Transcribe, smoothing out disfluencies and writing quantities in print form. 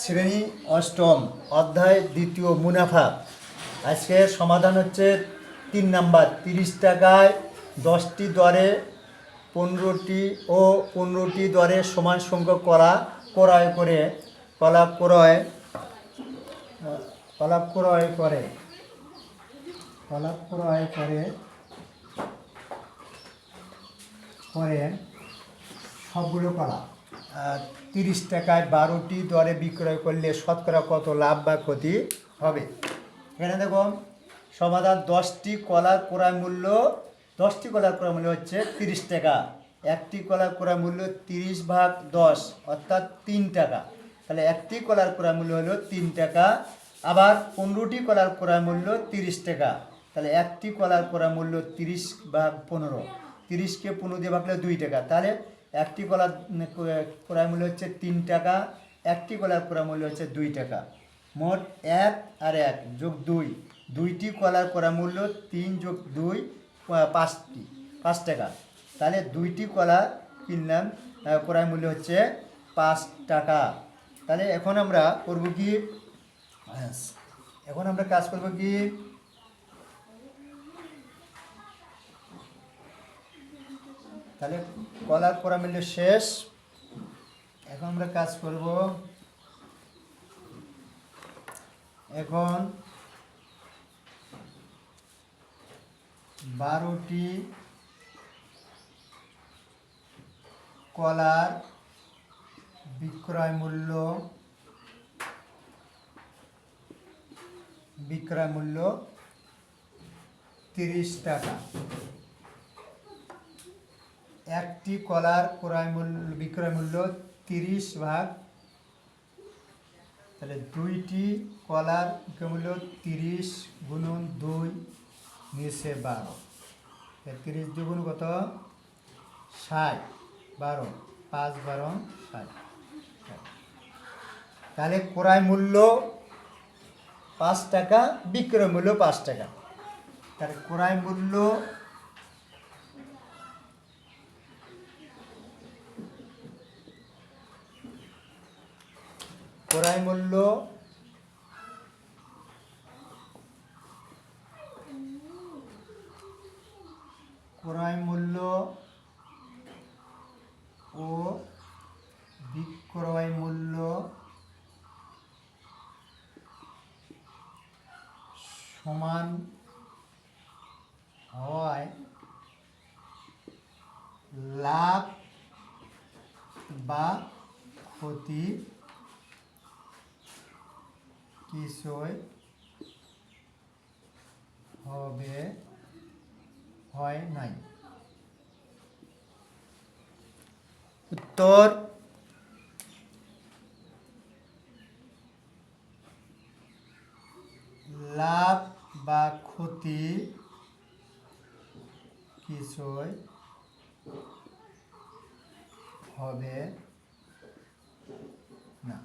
শ্রেণী অষ্টম অধ্যায় দ্বিতীয় মুনাফা। আজকের সমাধান হচ্ছে 3 নাম্বার। 30 টাকায় 10টি দরে 15টি ও 15টি দরে সমান সংখ্যক কলা ক্রয় করে কলা ক্রয় কলা ক্রয় করে কলা ক্রয় করে করেন সবগুলো কলা 30 টাকায় 12টি দরে বিক্রয় করলে শতকরা কত লাভ বা ক্ষতি হবে। এখানে দেখো সমাধান। 10টি কলার ক্রয় মূল্য হচ্ছে 30 টাকা। একটি কলার ক্রয় মূল্য 30 ভাগ 10 অর্থাৎ 3 টাকা। তাহলে একটি কলার ক্রয় মূল্য হলো 3 টাকা। আবার 15টি কলার ক্রয় মূল্য 30 টাকা। তাহলে একটি কলার ক্রয় মূল্য 30 ভাগ 15, 30কে 15 দিয়ে ভাগলে 2 টাকা। তাহলে একটি কলার ক্রয় মূল্য হচ্ছে 3 টাকা, একটি কলার ক্রয় মূল্য হচ্ছে 2 টাকা। মোট 1 আর 1 যোগ 2, 2টি কলার ক্রয় মূল্য 3 যোগ 2 5 টাকা। তাহলে 2টি কলা কিনলাম, ক্রয় মূল্য হচ্ছে 5 টাকা। তাহলে এখন আমরা করব কি, এখন আমরা কাজ করব কি, তাহলে কলার ক্রয় মূল্য শেষ। এখন আমরা কাজ করব, এখন 12টি কলার বিক্রয় মূল্য 30 টাকা। একটি কলার বিক্রয় মূল্য 30 ভাগ, তাহলে 2টি কলার বিক্রয় মূল্য 30 গুণন 2 নিচে 12, 30 দুগুণ কত 60, 12, 5 12 60। তাহলে ক্রয় মূল্য 5 টাকা, বিক্রয় মূল্য 5 টাকা। তাহলে ক্রয় মূল্য ও বিক্রয় মূল্য সমান হয় লাভ বা ক্ষতি কিছুই হয় নাই। উত্তর লাভ বা ক্ষতি কিছুই হবে না।